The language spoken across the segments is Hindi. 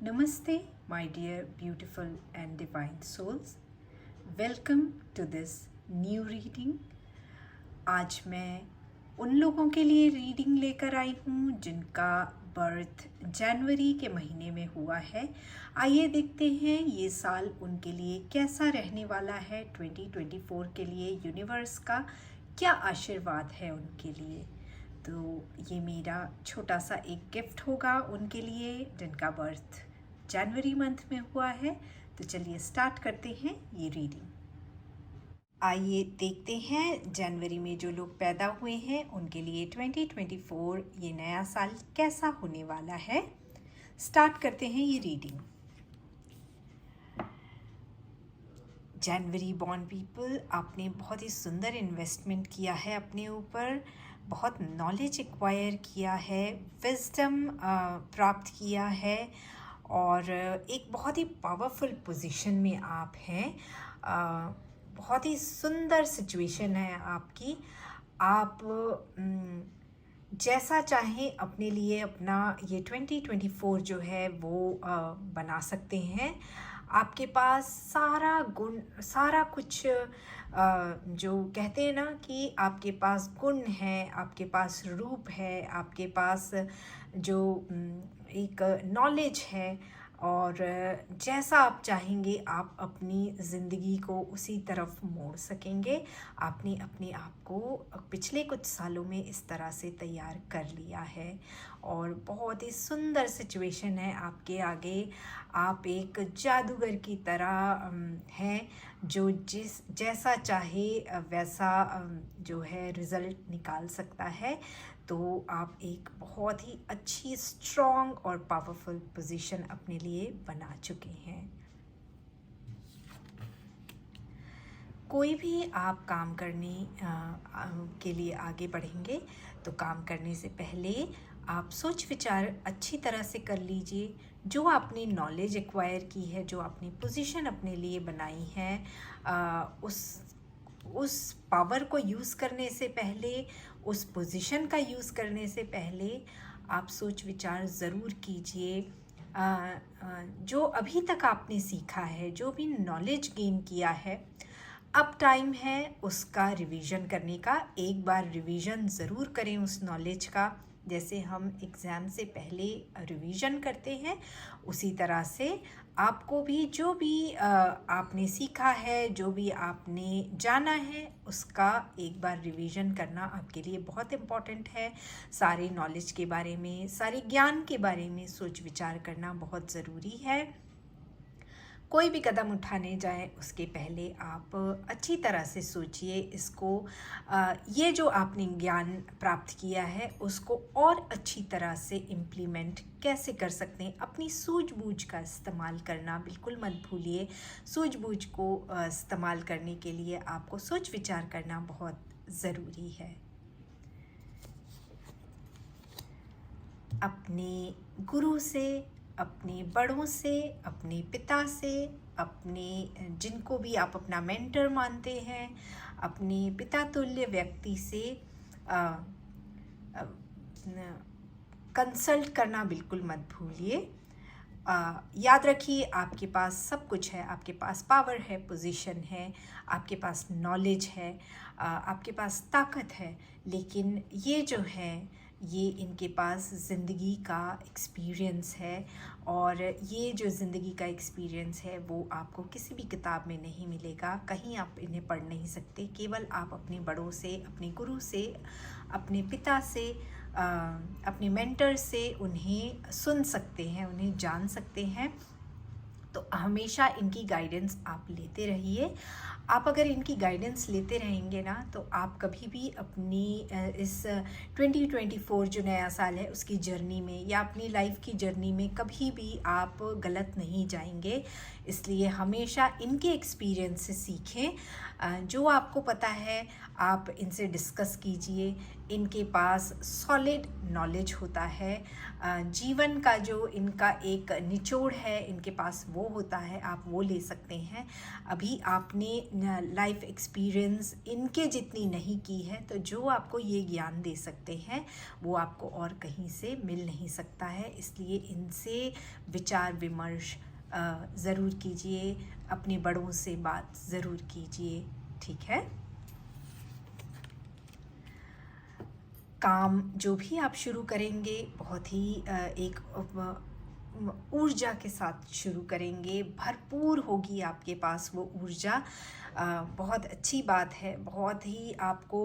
Namaste, my dear beautiful and divine souls. Welcome to this new reading. आज मैं उन लोगों के लिए रीडिंग लेकर आई हूँ जिनका बर्थ जनवरी के महीने में हुआ है। आइए देखते हैं ये साल उनके लिए कैसा रहने वाला है। 2024 के लिए यूनिवर्स का क्या आशीर्वाद है उनके लिए। तो ये मेरा छोटा सा एक गिफ्ट होगा उनके लिए जिनका बर्थ जनवरी मंथ में हुआ है। तो चलिए स्टार्ट करते हैं ये रीडिंग। आइए देखते हैं जनवरी में जो लोग पैदा हुए हैं उनके लिए 2024 ये नया साल कैसा होने वाला है। स्टार्ट करते हैं ये रीडिंग। जनवरी बॉर्न पीपल, आपने बहुत ही सुंदर इन्वेस्टमेंट किया है अपने ऊपर, बहुत नॉलेज एक्वायर किया है, विजडम प्राप्त किया है और एक बहुत ही पावरफुल पोजीशन में आप हैं। बहुत ही सुंदर सिचुएशन है आपकी। आप जैसा चाहें अपने लिए अपना ये 2024 जो है वो बना सकते हैं। आपके पास सारा गुण, सारा कुछ जो कहते हैं ना कि आपके पास गुण है, आपके पास रूप है, आपके पास जो एक नॉलेज है और जैसा आप चाहेंगे आप अपनी ज़िंदगी को उसी तरफ मोड़ सकेंगे। आपने अपने आप को पिछले कुछ सालों में इस तरह से तैयार कर लिया है और बहुत ही सुंदर सिचुएशन है आपके आगे। आप एक जादूगर की तरह हैं जो जैसा चाहे वैसा जो है रिज़ल्ट निकाल सकता है। तो आप एक बहुत ही अच्छी स्ट्रॉन्ग और पावरफुल पोजीशन अपने लिए बना चुके हैं। कोई भी आप काम करने के लिए आगे बढ़ेंगे तो काम करने से पहले आप सोच विचार अच्छी तरह से कर लीजिए। जो आपने नॉलेज एक्वायर की है, जो आपने पोजीशन अपने लिए बनाई है, उस पावर को यूज़ करने से पहले, उस पोजीशन का यूज़ करने से पहले आप सोच विचार ज़रूर कीजिए। जो अभी तक आपने सीखा है, जो भी नॉलेज गेन किया है, अब टाइम है उसका रिवीजन करने का। एक बार रिवीजन ज़रूर करें उस नॉलेज का, जैसे हम एग्ज़ाम से पहले रिवीजन करते हैं उसी तरह से आपको भी जो भी आपने सीखा है, जो भी आपने जाना है, उसका एक बार रिवीजन करना आपके लिए बहुत इम्पॉर्टेंट है। सारे नॉलेज के बारे में, सारे ज्ञान के बारे में सोच विचार करना बहुत ज़रूरी है। कोई भी कदम उठाने जाएं उसके पहले आप अच्छी तरह से सोचिए इसको। ये जो आपने ज्ञान प्राप्त किया है उसको और अच्छी तरह से इम्प्लीमेंट कैसे कर सकते हैं। अपनी सूझबूझ का इस्तेमाल करना बिल्कुल मत भूलिए। सूझबूझ को इस्तेमाल करने के लिए आपको सोच विचार करना बहुत ज़रूरी है। अपने गुरु से, अपने बड़ों से, अपने पिता से, अपने जिनको भी आप अपना मेंटर मानते हैं, अपने पिता तुल्य व्यक्ति से कंसल्ट करना बिल्कुल मत भूलिए। याद रखिए आपके पास सब कुछ है, आपके पास पावर है, पोजीशन है, आपके पास नॉलेज है, आपके पास ताकत है, लेकिन ये जो है ये इनके पास ज़िंदगी का एक्सपीरियंस है और ये जो ज़िंदगी का एक्सपीरियंस है वो आपको किसी भी किताब में नहीं मिलेगा। कहीं आप इन्हें पढ़ नहीं सकते। केवल आप अपने बड़ों से, अपने गुरु से, अपने पिता से, अपने मेंटर से उन्हें सुन सकते हैं, उन्हें जान सकते हैं। तो हमेशा इनकी गाइडेंस आप लेते रहिए। आप अगर इनकी गाइडेंस लेते रहेंगे ना तो आप कभी भी अपनी इस 2024 जो नया साल है उसकी जर्नी में या अपनी लाइफ की जर्नी में कभी भी आप गलत नहीं जाएंगे। इसलिए हमेशा इनके एक्सपीरियंस से सीखें। जो आपको पता है आप इनसे डिस्कस कीजिए। इनके पास सॉलिड नॉलेज होता है, जीवन का जो इनका एक निचोड़ है इनके पास वो होता है, आप वो ले सकते हैं। अभी आपने लाइफ एक्सपीरियंस इनके जितनी नहीं की है, तो जो आपको ये ज्ञान दे सकते हैं वो आपको और कहीं से मिल नहीं सकता है। इसलिए इनसे विचार विमर्श ज़रूर कीजिए, अपने बड़ों से बात ज़रूर कीजिए, ठीक है। काम जो भी आप शुरू करेंगे बहुत ही एक ऊर्जा के साथ शुरू करेंगे, भरपूर होगी आपके पास वो ऊर्जा। बहुत अच्छी बात है, बहुत ही आपको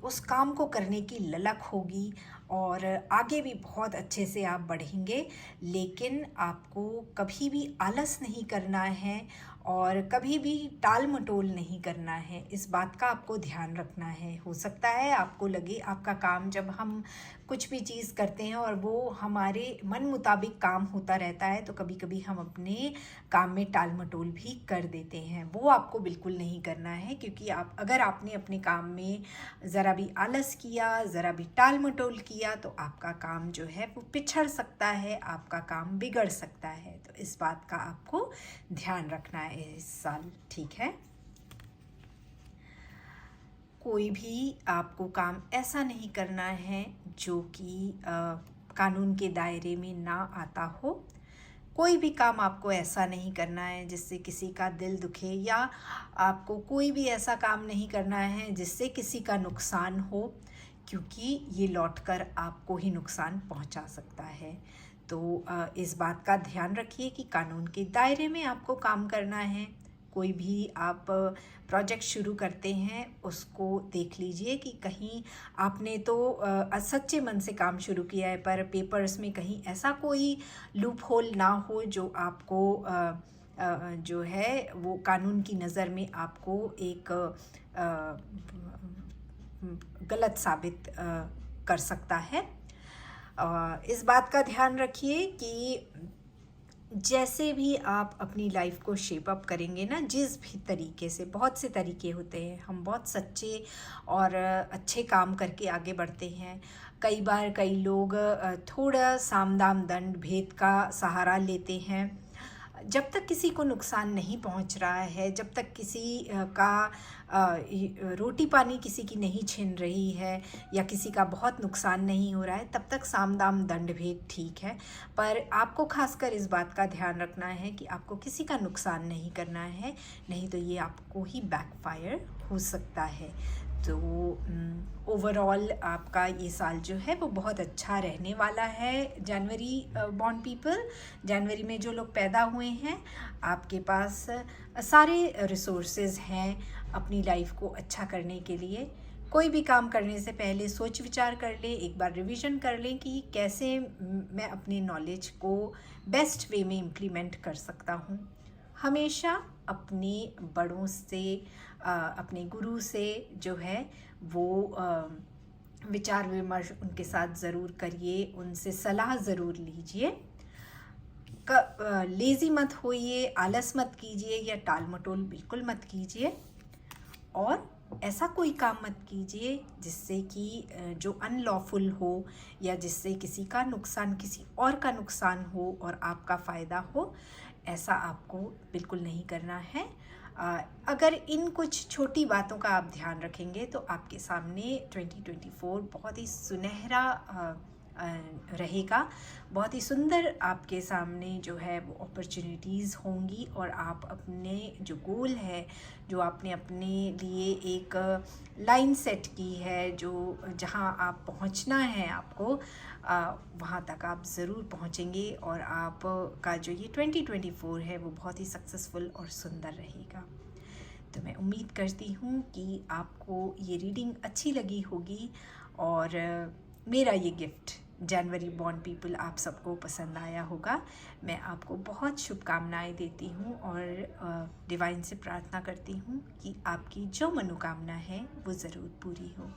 उस काम को करने की ललक होगी और आगे भी बहुत अच्छे से आप बढ़ेंगे। लेकिन आपको कभी भी आलस नहीं करना है और कभी भी टाल मटोल नहीं करना है, इस बात का आपको ध्यान रखना है। हो सकता है आपको लगे आपका काम, जब हम कुछ भी चीज़ करते हैं और वो हमारे मन मुताबिक काम होता रहता है, तो कभी कभी हम अपने काम में टाल मटोल भी कर देते हैं। वो आपको बिल्कुल नहीं करना है, क्योंकि अगर आपने अपने काम में ज़रा भी आलस किया, ज़रा भी टाल मटोल किया, तो आपका काम जो है वो पिछड़ सकता है, आपका काम बिगड़ सकता है। तो इस बात का आपको ध्यान रखना है इस साल, ठीक है। कोई भी आपको काम ऐसा नहीं करना है जो कि कानून के दायरे में ना आता हो। कोई भी काम आपको ऐसा नहीं करना है जिससे किसी का दिल दुखे, या आपको कोई भी ऐसा काम नहीं करना है जिससे किसी का नुकसान हो, क्योंकि ये लौटकर आपको ही नुकसान पहुंचा सकता है। तो इस बात का ध्यान रखिए कि कानून के दायरे में आपको काम करना है। कोई भी आप प्रोजेक्ट शुरू करते हैं उसको देख लीजिए कि कहीं आपने तो सच्चे मन से काम शुरू किया है, पर पेपर्स में कहीं ऐसा कोई लूप होल ना हो जो आपको जो है वो कानून की नज़र में आपको एक गलत साबित कर सकता है। इस बात का ध्यान रखिए कि जैसे भी आप अपनी लाइफ को शेप अप करेंगे ना, जिस भी तरीके से, बहुत से तरीके होते हैं, हम बहुत सच्चे और अच्छे काम करके आगे बढ़ते हैं। कई बार कई लोग थोड़ा साम दाम दंड भेद का सहारा लेते हैं। जब तक किसी को नुकसान नहीं पहुंच रहा है, जब तक किसी का रोटी पानी किसी की नहीं छिन रही है या किसी का बहुत नुकसान नहीं हो रहा है, तब तक साम दाम दंड भेद ठीक है। पर आपको खासकर इस बात का ध्यान रखना है कि आपको किसी का नुकसान नहीं करना है, नहीं तो ये आपको ही बैकफायर हो सकता है। तो ओवरऑल आपका ये साल जो है वो बहुत अच्छा रहने वाला है। जनवरी बॉर्न पीपल, जनवरी में जो लोग पैदा हुए हैं, आपके पास सारे रिसोर्सेज हैं अपनी लाइफ को अच्छा करने के लिए। कोई भी काम करने से पहले सोच विचार कर लें, एक बार रिवीजन कर लें कि कैसे मैं अपने नॉलेज को बेस्ट वे में इम्प्लीमेंट कर सकता हूँ। हमेशा अपने बड़ों से, अपने गुरु से जो है वो विचार विमर्श उनके साथ ज़रूर करिए, उनसे सलाह ज़रूर लीजिए। लेज़ी मत होइए, आलस मत कीजिए या टाल मटोल बिल्कुल मत कीजिए, और ऐसा कोई काम मत कीजिए जिससे कि जो अनलॉफुल हो या जिससे किसी का नुकसान, किसी और का नुकसान हो और आपका फ़ायदा हो। ऐसा आपको बिल्कुल नहीं करना है। अगर इन कुछ छोटी बातों का आप ध्यान रखेंगे तो आपके सामने 2024 बहुत ही सुनहरा रहेगा, बहुत ही सुंदर आपके सामने जो है वो अपॉर्चुनिटीज़ होंगी, और आप अपने जो गोल है, जो आपने अपने लिए एक लाइन सेट की है, जो जहां आप पहुंचना है आपको, वहां तक आप ज़रूर पहुंचेंगे, और आपका जो ये 2024 है वो बहुत ही सक्सेसफुल और सुंदर रहेगा। तो मैं उम्मीद करती हूँ कि आपको ये रीडिंग अच्छी लगी होगी, और मेरा ये गिफ्ट जनवरी बॉर्न पीपल आप सबको पसंद आया होगा। मैं आपको बहुत शुभकामनाएं देती हूँ और डिवाइन से प्रार्थना करती हूँ कि आपकी जो मनोकामना है वो ज़रूर पूरी हो।